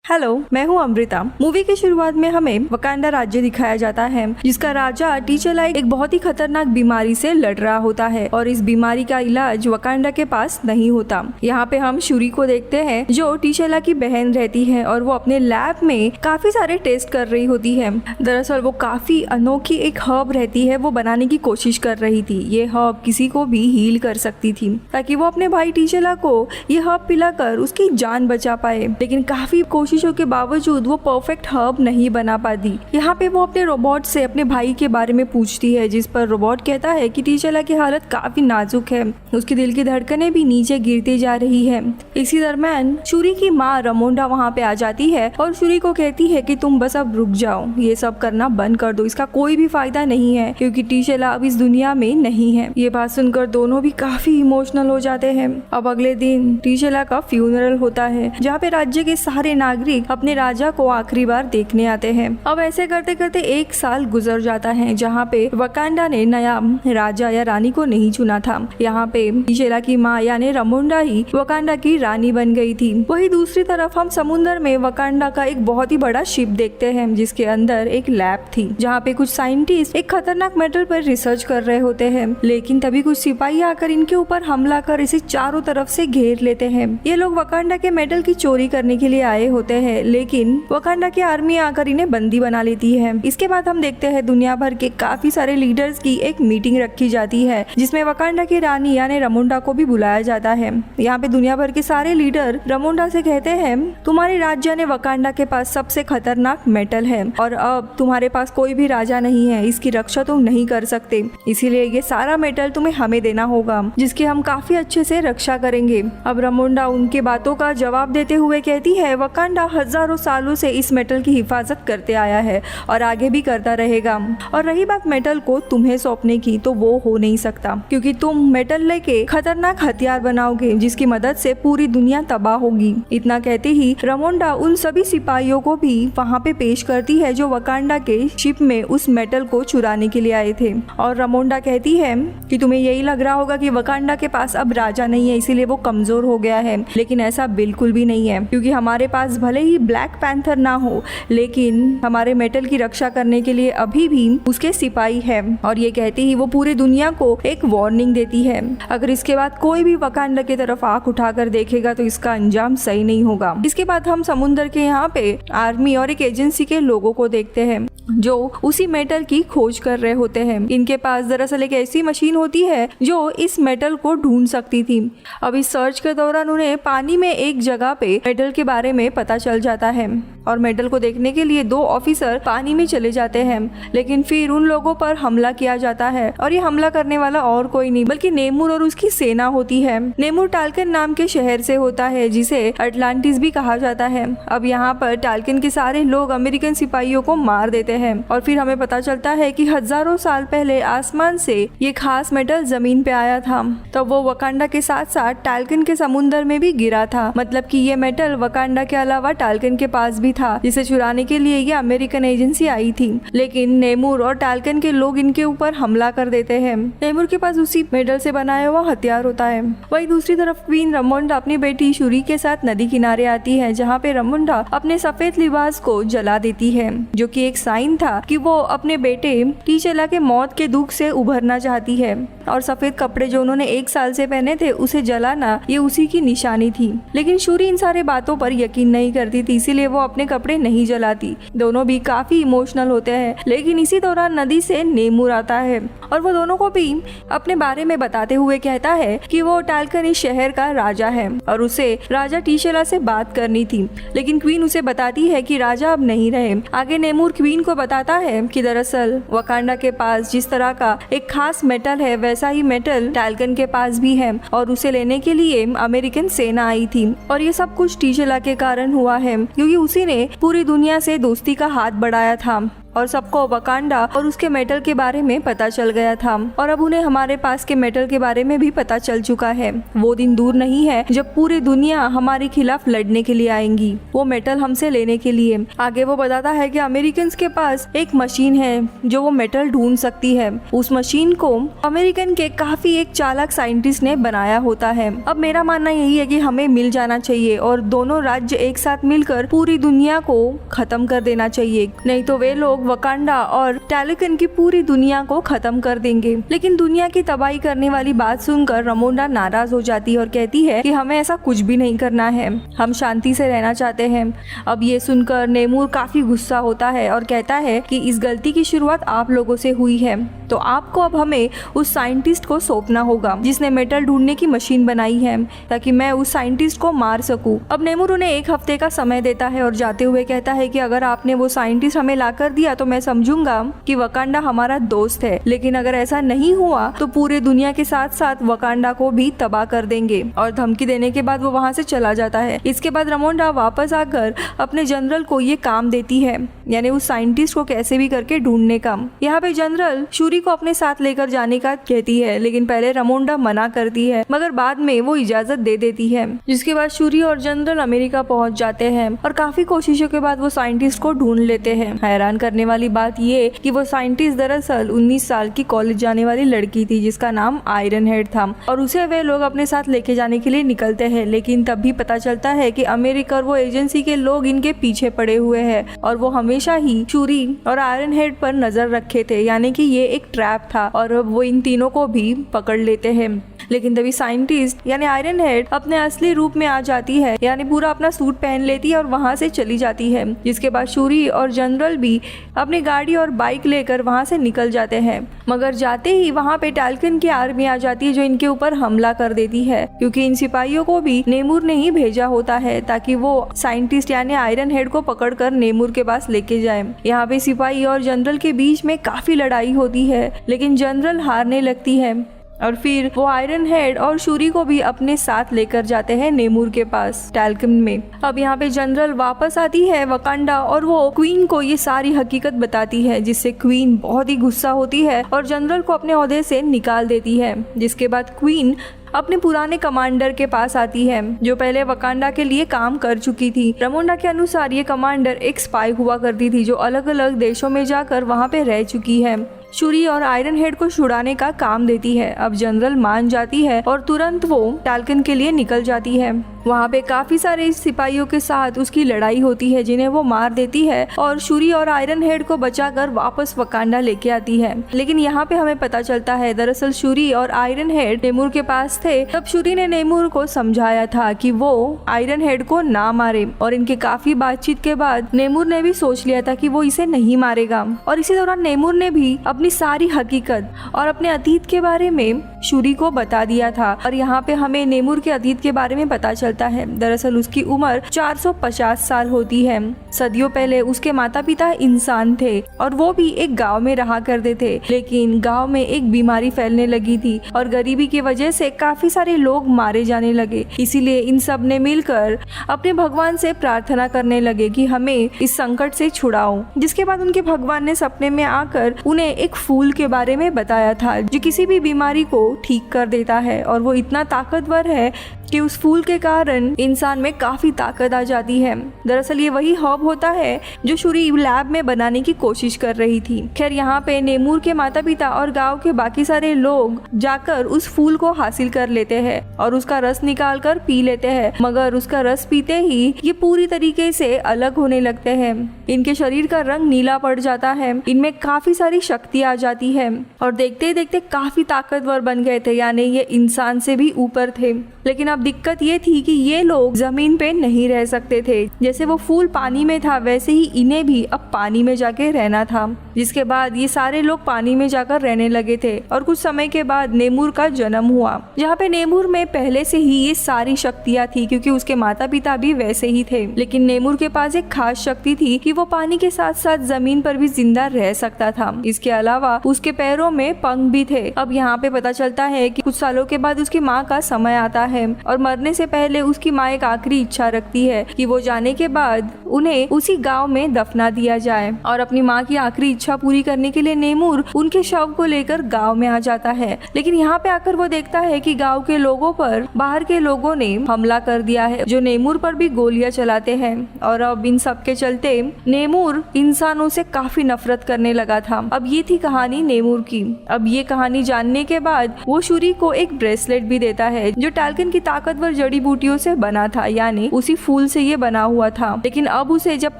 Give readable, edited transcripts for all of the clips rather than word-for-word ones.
Hello, मैं हूँ Amrita. Movie की शुरुआत में हमें वकांडा राज्य दिखाया जाता है, जिसका राजा टीचेला एक बहुत ही खतरनाक बीमारी से लड़ रहा होता है और इस बीमारी का इलाज वकांडा के पास नहीं होता। यहाँ पे हम शूरी को देखते हैं जो टीचेला की बहन रहती है और वो अपने लैब में काफी सारे टेस्ट कर रही होती है। दरअसल वो काफी अनोखी एक हर्ब रहती है, वो बनाने की कोशिश कर रही थी। ये हर्ब किसी को भी हील कर सकती थी ताकि वो अपने भाई टीचेला को ये हर्ब पिलाकर उसकी जान बचा पाए, लेकिन काफी कोशिशों के बावजूद वो परफेक्ट हर्ब नहीं बना पाती। यहाँ पे वो अपने रोबोट से अपने भाई के बारे में पूछती है, जिस पर रोबोट कहता है कि टीचेला की हालत काफी नाजुक है, उसके दिल की धड़कनें भी नीचे गिरती जा रही है। इसी दरम्यान शूरी की माँ रमोंडा वहाँ पे आ जाती है और शूरी को कहती है कि तुम बस अब रुक जाओ, ये सब करना बंद कर दो, इसका कोई भी फायदा नहीं है क्योंकि टीचेला अब इस दुनिया में नहीं है। ये बात सुनकर दोनों भी काफी इमोशनल हो जाते हैं। अब अगले दिन टीचेला का फ्यूनरल होता है, जहाँ पे राज्य के सारे नागरिक अपने राजा को आखिरी बार देखने आते हैं। अब ऐसे करते करते एक साल गुजर जाता है, जहाँ पे वकांडा ने नया राजा या रानी को नहीं चुना था। यहाँ पे टीचेला की माँ यानी रमोंडा ही वकांडा की रानी बन गई थी। वही दूसरी तरफ हम समुद्र में वकांडा का एक बहुत ही बड़ा शिप देखते हैं, जिसके अंदर एक लैब थी, जहाँ पे कुछ साइंटिस्ट एक खतरनाक मेटल पर रिसर्च कर रहे होते हैं। लेकिन तभी कुछ सिपाही आकर इनके ऊपर हमला कर इसे चारों तरफ से घेर लेते हैं। ये लोग वकांडा के मेटल की चोरी करने के लिए आए होते हैं, लेकिन वकांडा की आर्मी आकर इन्हें बंदी बना लेती है। इसके बाद हम देखते हैं दुनिया भर के काफी सारे लीडर्स की एक मीटिंग रखी जाती है, जिसमें वकांडा की रानी यानी रमोंडा को भी बुलाया जाता है। यहाँ पे दुनिया भर के सारे लीडर रमोंडा से कहते हैं, तुम्हारे राज्य ने वकांडा के पास सबसे खतरनाक मेटल है और अब तुम्हारे पास कोई भी राजा नहीं है, इसकी रक्षा तुम नहीं कर सकते, इसीलिए ये सारा मेटल तुम्हें हमें देना होगा, जिसकी हम काफी अच्छे से रक्षा करेंगे। अब रमोंडा उनके बातों का जवाब देते हुए कहती है, वकांडा हजारों सालों से इस मेटल की हिफाजत करते आया है और आगे भी करता रहेगा। और रही बात मेटल को तुम्हें सौंपने की, तो वो हो नहीं सकता क्योंकि तुम मेटल लेके खतरनाक हथियार बनाओगे, जिसकी मदद से पूरी दुनिया तबाह होगी। इतना कहते ही रमोंडा उन सभी सिपाहियों को भी वहाँ पे पेश करती है जो वकांडा के शिप में उस मेटल को चुराने के लिए आए थे। और रमोंडा कहती है कि तुम्हें यही लग रहा होगा कि वकांडा के पास अब राजा नहीं है, इसीलिए वो कमजोर हो गया है, लेकिन ऐसा बिल्कुल भी नहीं है, क्योंकि हमारे पास भले ही ब्लैक पैंथर ना हो, लेकिन हमारे मेटल की रक्षा करने के लिए अभी भी उसके सिपाही है। और ये कहती ही वो पूरी दुनिया को एक वार्निंग देती है, अगर इसके बाद कोई भी वकांडा की तरफ आंख उठाकर देखेगा तो इसका अंजाम सही नहीं होगा। इसके बाद हम समुद्र के यहाँ पे आर्मी और एक एजेंसी के लोगों को देखते हैं जो उसी मेटल की खोज कर रहे होते हैं। इनके पास दरअसल एक ऐसी मशीन होती है जो इस मेटल को ढूंढ सकती थी। अब इस सर्च के दौरान उन्हें पानी में एक जगह पे मेटल के बारे में पता चल जाता है और मेटल को देखने के लिए 2 ऑफिसर पानी में चले जाते हैं, लेकिन फिर उन लोगों पर हमला किया जाता है और ये हमला करने वाला और कोई नहीं बल्कि नेमूर और उसकी सेना होती है। नेमूर टाल्कन नाम के शहर से होता है, जिसे अटलांटिस भी कहा जाता है। अब यहाँ पर टाल्कन के सारे लोग अमेरिकन सिपाहियों को मार देते हैं और फिर हमें पता चलता है कि हजारों साल पहले आसमान से ये खास मेटल जमीन पे आया था, तब वो वकांडा के साथ साथ टाल्कन के समुद्र में भी गिरा था। मतलब कि ये मेटल वकांडा के अलावा टाल्कन के पास भी था, जिसे चुराने के लिए ये अमेरिकन एजेंसी आई थी। लेकिन नेमूर और टाल्कन के लोग इनके ऊपर हमला कर देते हैं। नेमूर के पास उसी मेटल से बनाया हुआ हथियार होता है। वही दूसरी तरफ क्वीन रमोंडा अपनी बेटी शूरी के साथ नदी किनारे आती है, जहाँ पे रमोंडा अपने सफेद लिबास को जला देती है, जो कि एक साइन था कि वो अपने बेटे टीचेला के मौत के दुख से उभरना चाहती है। और सफेद कपड़े जो उन्होंने 1 साल से पहने थे उसे जलाना ये उसी की निशानी थी। लेकिन शूरी इन सारे बातों पर यकीन नहीं करती थी, इसीलिए वो अपने कपड़े नहीं जलाती। दोनों भी काफी इमोशनल होते हैं। लेकिन इसी दौरान नदी से नेमूर आता है और वो दोनों को भी अपने बारे में बताते हुए कहता है कि वो टाल्कन इस शहर का राजा है और उसे राजा टीचेला से बात करनी थी। लेकिन क्वीन उसे बताती है कि राजा अब नहीं रहे। आगे नेमूर क्वीन को बताता है कि दरअसल वकांडा के पास जिस तरह का एक खास मेटल है, वैसा ही मेटल टाल्कन के पास भी है और उसे लेने के लिए अमेरिकन सेना आई थी। और ये सब कुछ टीचेला के कारण हुआ है, क्योंकि उसी ने पूरी दुनिया से दोस्ती का हाथ बढ़ाया था और सबको वकांडा और उसके मेटल के बारे में पता चल गया था और अब उन्हें हमारे पास के मेटल के बारे में भी पता चल चुका है। वो दिन दूर नहीं है जब पूरी दुनिया हमारे खिलाफ लड़ने के लिए आएंगी, वो मेटल हमसे लेने के लिए। आगे वो बताता है कि अमेरिकन के पास एक मशीन है जो वो मेटल ढूंढ सकती है। उस मशीन को अमेरिकन के काफी एक चालाक साइंटिस्ट ने बनाया होता है। अब मेरा मानना यही है कि हमें मिल जाना चाहिए और दोनों राज्य एक साथ मिलकर पूरी दुनिया को खत्म कर देना चाहिए, नहीं तो वे लोग वकांडा और टैलिकन की पूरी दुनिया को खत्म कर देंगे। लेकिन दुनिया की तबाही करने वाली बात सुनकर रमोंडा नाराज हो जाती है और कहती है कि हमें ऐसा कुछ भी नहीं करना है, हम शांति से रहना चाहते हैं। अब ये सुनकर नेमूर काफी गुस्सा होता है और कहता है कि इस गलती की शुरुआत आप लोगों से हुई है, तो आपको अब हमें उस साइंटिस्ट को सौंपना होगा जिसने मेटल ढूंढने की मशीन बनाई है, ताकि मैं उस साइंटिस्ट को मार सकूं। अब नेमूर उन्हें 1 हफ्ते का समय देता है और जाते हुए कहता है कि अगर आपने वो साइंटिस्ट हमें ला कर दिया तो मैं समझूंगा कि वकांडा हमारा दोस्त है, लेकिन अगर ऐसा नहीं हुआ तो पूरे दुनिया के साथ साथ वकांडा को भी तबाह कर देंगे। और धमकी देने के बाद वो वहाँ से चला जाता है। इसके बाद रमोंडा वापस आकर अपने जनरल को ये काम देती है, यानी उस साइंटिस्ट को कैसे भी करके ढूंढने का। यहाँ पे जनरल शूरी को अपने साथ लेकर जाने का कहती है, लेकिन पहले रमोंडा मना करती है, मगर बाद में वो इजाजत दे देती है। जिसके बाद शूरी और जनरल अमेरिका पहुंच जाते हैं और काफी कोशिशों के बाद वो साइंटिस्ट को ढूंढ लेते हैं। हैरान करने वाली बात ये कि वो साइंटिस्ट दरअसल 19 साल की कॉलेज जाने वाली लड़की थी जिसका नाम आयरन हेड था और उसे वे लोग अपने साथ लेके जाने के लिए निकलते हैं। लेकिन तब भी पता चलता है कि अमेरिका और वो एजेंसी के लोग इनके पीछे पड़े हुए हैं और वो हमेशा ही शूरी और आयरन हेड पर नजर रखे थे, यानी कि ये एक ट्रैप था और वो इन तीनों को भी पकड़ लेते हैं। लेकिन तभी साइंटिस्ट यानी आयरन हेड अपने असली रूप में आ जाती है, यानी पूरा अपना सूट पहन लेती है और वहाँ से चली जाती है। जिसके बाद शूरी और जनरल भी अपनी गाड़ी और बाइक लेकर वहाँ से निकल जाते हैं, मगर जाते ही वहाँ पे टैलिकन की आर्मी आ जाती है जो इनके ऊपर हमला कर देती है, क्योंकि इन सिपाहियों को भी नेमूर ने ही भेजा होता है ताकि वो साइंटिस्ट यानी आयरन हेड को पकड़कर नेमूर के पास लेके जाए। यहाँ पे सिपाही और जनरल के बीच में काफी लड़ाई होती है, लेकिन जनरल हारने लगती है और फिर वो आयरन हेड और शूरी को भी अपने साथ लेकर जाते हैं नेमूर के पास टैलिकन में। अब यहाँ पे जनरल वापस आती है वकांडा और वो क्वीन को ये सारी हकीकत बताती है, जिससे क्वीन बहुत ही गुस्सा होती है और जनरल को अपने ओहदे से निकाल देती है। जिसके बाद क्वीन अपने पुराने कमांडर के पास आती है जो पहले वकांडा के लिए काम कर चुकी थी। रमोंडा के अनुसार ये कमांडर एक स्पाई हुआ करती थी जो अलग अलग देशों में जाकर वहाँ पे रह चुकी है। शूरी और आयरन हेड को छुड़ाने का काम देती है। अब जनरल मान जाती है और तुरंत वो टैलिकन के लिए निकल जाती है। वहाँ पे काफी सारे सिपाहियों के साथ उसकी लड़ाई होती है जिन्हें वो मार देती है और शूरी और आयरन हेड को बचाकर वापस वकांडा लेके आती है। लेकिन यहाँ पे हमें पता चलता है दरअसल शूरी और आयरन हेड नेमूर के पास थे। तब शूरी ने नेमूर को समझाया था कि वो आयरन हेड को ना मारे और इनके काफी बातचीत के बाद नेमूर ने भी सोच लिया था कि वो इसे नहीं मारेगा। और इसी दौरान नेमूर ने भी अपनी सारी हकीकत और अपने अतीत के बारे में शूरी को बता दिया था। और यहाँ पे हमें नेमूर के अतीत के बारे में पता चलता है। दरअसल उसकी उम्र 450 साल होती है। सदियों पहले उसके माता पिता इंसान थे और वो भी एक गांव में रहा करते थे, लेकिन गांव में एक बीमारी फैलने लगी थी और गरीबी की वजह से काफी सारे लोग मारे जाने लगे। इसीलिए इन सब ने मिलकर अपने भगवान से प्रार्थना करने लगे कि हमें इस संकट से छुड़ाओ। जिसके बाद उनके भगवान ने सपने में आकर उन्हें एक फूल के बारे में बताया था जो किसी भी बीमारी को ठीक कर देता है और वो इतना ताकतवर है कि उस फूल के कारण इंसान में काफी ताकत आ जाती है। दरअसल ये वही हर्ब होता है जो शूरी लैब में बनाने की कोशिश कर रही थी। खैर यहाँ पे नेमूर के माता पिता और गांव के बाकी सारे लोग जाकर उस फूल को हासिल कर लेते हैं और उसका रस निकाल कर पी लेते हैं, मगर उसका रस पीते ही ये पूरी तरीके से अलग होने लगते हैं। इनके शरीर का रंग नीला पड़ जाता है, इनमें काफी सारी शक्ति आ जाती है और देखते देखते काफी ताकतवर बन गए थे, यानी ये इंसान से भी ऊपर थे। लेकिन अब दिक्कत ये थी कि ये लोग जमीन पे नहीं रह सकते थे। जैसे वो फूल पानी में था वैसे ही इन्हें भी अब पानी में जाके रहना था। जिसके बाद ये सारे लोग पानी में जाकर रहने लगे थे और कुछ समय के बाद नेमूर का जन्म हुआ, जहाँ पे नेमूर में पहले से ही ये सारी शक्तियाँ थी क्योंकि उसके माता पिता भी वैसे ही थे। लेकिन नेमूर के पास एक खास शक्ति थी कि वो पानी के साथ साथ जमीन पर भी जिंदा रह सकता था। इसके अलावा उसके पैरों में पंख भी थे। अब यहाँ पे पता चलता है कि कुछ सालों के बाद उसकी माँ का समय आता है और मरने से पहले उसकी माँ एक आखिरी इच्छा रखती है कि वो जाने के बाद उन्हें उसी गांव में दफना दिया जाए। और अपनी माँ की आखिरी इच्छा पूरी करने के लिए नेमूर उनके शव को लेकर गांव में आ जाता है। लेकिन यहाँ पे आकर वो देखता है कि गांव के लोगों पर बाहर के लोगों ने हमला कर दिया है, जो नेमूर पर भी गोलियां चलाते हैं। और अब इन सब के चलते नेमूर इंसानों से काफी नफरत करने लगा था। अब ये थी कहानी नेमूर की। अब ये कहानी जानने के बाद वो शूरी को एक ब्रेसलेट भी देता है, जो टाल्कन की ताकतवर जड़ी बूटियों से बना था, यानी उसी फूल से ये बना हुआ था। लेकिन अब उसे जब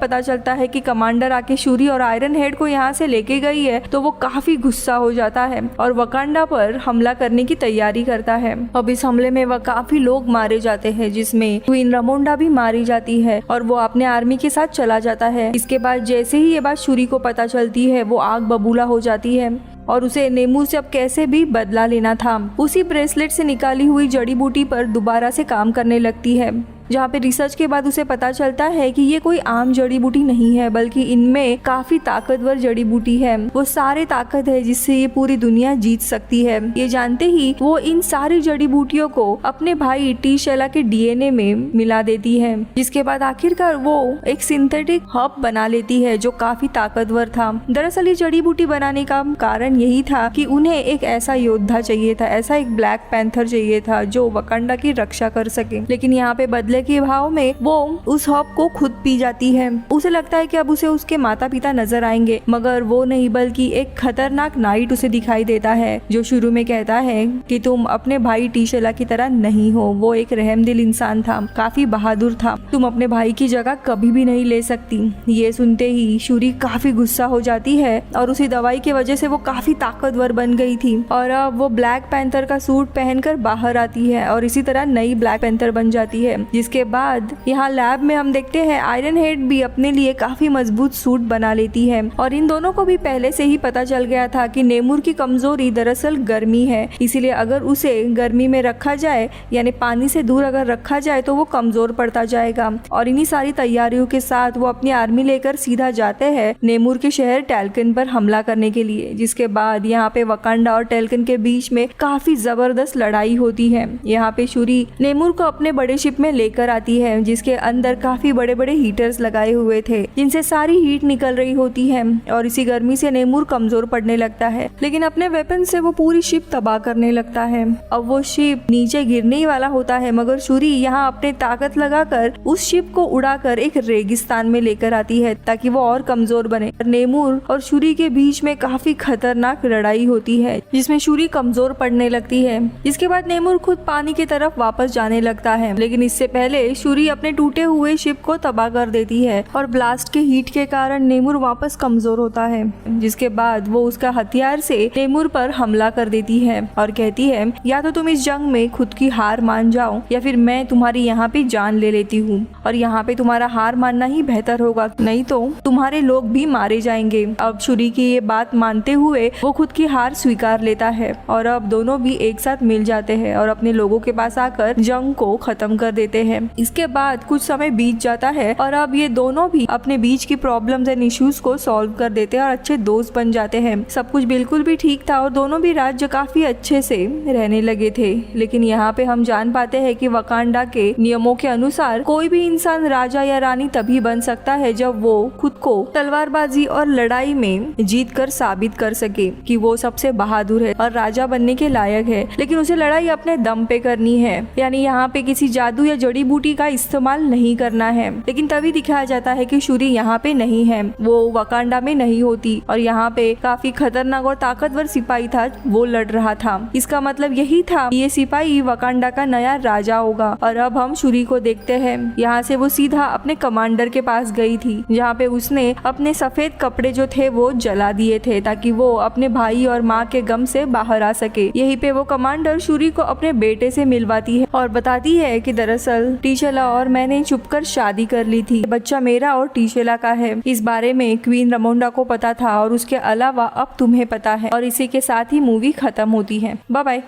पता चलता है कि कमांडर आके शूरी और आयरन हेड को यहाँ से लेके गई है, तो वो काफी गुस्सा हो जाता है और वकांडा पर हमला करने की तैयारी करता है। अब इस हमले में वह काफी लोग मारे जाते हैं, जिसमें क्वीन रामोंडा भी मारी जाती है और वो अपने आर्मी के साथ चला जाता है। इसके बाद जैसे ही ये बात शूरी को पता चलती है, वो आग बबूला हो जाती है और उसे नेमूर से अब कैसे भी बदला लेना था। उसी ब्रेसलेट से निकाली हुई जड़ी बूटी पर दोबारा से काम करने लगती है, जहाँ पे रिसर्च के बाद उसे पता चलता है कि ये कोई आम जड़ी बूटी नहीं है, बल्कि इनमें काफी ताकतवर जड़ी बूटी है। वो सारे ताकत है जिससे ये पूरी दुनिया जीत सकती है। ये जानते ही वो इन सारी जड़ी बूटियों को अपने भाई टी-शेला के डीएनए में मिला देती है, जिसके बाद आखिरकार वो एक सिंथेटिक हब बना लेती है जो काफी ताकतवर था। दरअसल ये जड़ी बूटी बनाने का कारण यही था कि उन्हें एक ऐसा योद्धा चाहिए था, ऐसा एक ब्लैक पैंथर चाहिए था जो वकांडा की रक्षा कर सके। लेकिन यहाँ पे बदले के भाव में वो उस हब को खुद पी जाती है। उसे लगता है कि अब उसे उसके माता पिता नजर आएंगे, मगर वो नहीं, बल्कि एक खतरनाक नाइट उसे दिखाई देता है, जो शुरू में कहता है कि तुम अपने भाई टी-शेला की तरह नहीं हो। वो एक रहमदिल इंसान था, काफी बहादुर था, तुम अपने भाई की जगह कभी भी नहीं ले सकती। ये सुनते ही शूरी काफी गुस्सा हो जाती है और उसी दवाई की वजह से वो काफी ताकतवर बन गई थी और अब वो ब्लैक पैंथर का सूट पहनकर बाहर आती है और इसी तरह नई ब्लैक पैंथर बन जाती है। इसके बाद यहाँ लैब में हम देखते हैं आयरन हेड भी अपने लिए काफी मजबूत सूट बना लेती है और इन दोनों को भी पहले से ही पता चल गया था कि नेमूर की कमजोरी दरअसल गर्मी है, इसीलिए अगर उसे गर्मी में रखा जाए, यानी पानी से दूर अगर रखा जाए, तो वो कमजोर पड़ता जाएगा। और इन्हीं सारी तैयारियों के साथ वो अपनी आर्मी लेकर सीधा जाते हैं नेमूर के शहर टाल्कन पर हमला करने के लिए, जिसके बाद यहाँ पे वकांडा और टाल्कन के बीच में काफी जबरदस्त लड़ाई होती है। यहाँ पे शूरी नेमूर को अपने बड़े शिप में लेकर आती है, जिसके अंदर काफी बड़े बड़े हीटर्स लगाए हुए थे, जिनसे सारी हीट निकल रही होती है और इसी गर्मी से नेमूर कमजोर पड़ने लगता है। लेकिन अपने वेपन से वो पूरी शिप तबाह करने लगता है। अब वो शिप नीचे गिरने ही वाला होता है, मगर शूरी यहाँ अपने ताकत लगाकर उस शिप को उड़ाकर एक रेगिस्तान में लेकर आती है ताकि वो और कमजोर बने। नेमूर और शूरी के बीच में काफी खतरनाक लड़ाई होती है, जिसमें शूरी कमजोर पड़ने लगती है। इसके बाद नेमूर खुद पानी की तरफ वापस जाने लगता है, लेकिन इससे पहले शूरी अपने टूटे हुए शिप को तबाह कर देती है और ब्लास्ट के हीट के कारण नेमूर वापस कमजोर होता है, जिसके बाद वो उसका हथियार से नेमूर पर हमला कर देती है और कहती है, या तो तुम इस जंग में खुद की हार मान जाओ या फिर मैं तुम्हारी यहाँ पे जान ले लेती हूँ और यहाँ पे तुम्हारा हार मानना ही बेहतर होगा, नहीं तो तुम्हारे लोग भी मारे जाएंगे। अब शूरी की ये बात मानते हुए वो खुद की हार स्वीकार लेता है और अब दोनों भी एक साथ मिल जाते हैं और अपने लोगों के पास आकर जंग को खत्म कर देते हैं। इसके बाद कुछ समय बीत जाता है और अब ये दोनों भी अपने बीच की प्रॉब्लम्स एंड इश्यूज को सॉल्व कर देते हैं और अच्छे दोस्त बन जाते हैं। सब कुछ बिल्कुल भी ठीक था और दोनों भी राज्य काफी अच्छे से रहने लगे थे। लेकिन यहाँ पे हम जान पाते हैं कि वकांडा के नियमों के अनुसार कोई भी इंसान राजा या रानी तभी बन सकता है जब वो खुद को तलवारबाजी और लड़ाई में जीत कर साबित कर सके कि वो सबसे बहादुर है और राजा बनने के लायक है। लेकिन उसे लड़ाई अपने दम पे करनी है, यानी यहाँ पे किसी जादू या जड़ी बूटी का इस्तेमाल नहीं करना है। लेकिन तभी दिखाया जाता है कि शूरी यहाँ पे नहीं है, वो वकांडा में नहीं होती और यहाँ पे काफी खतरनाक और ताकतवर सिपाही था, वो लड़ रहा था। इसका मतलब यही था ये सिपाही वकांडा का नया राजा होगा। और अब हम शूरी को देखते हैं, यहाँ से वो सीधा अपने कमांडर के पास गई थी, जहाँ पे उसने अपने सफेद कपड़े जो थे वो जला दिए थे ताकि वो अपने भाई और माँ के गम से बाहर आ सके। यहीं पे वो कमांडर शूरी को अपने बेटे से मिलवाती है और बताती है कि दरअसल टी-शेला और मैंने छुपकर शादी कर ली थी, बच्चा मेरा और टी-शेला का है। इस बारे में क्वीन रामोंडा को पता था और उसके अलावा अब तुम्हें पता है। और इसी के साथ ही मूवी खत्म होती है। Bye bye.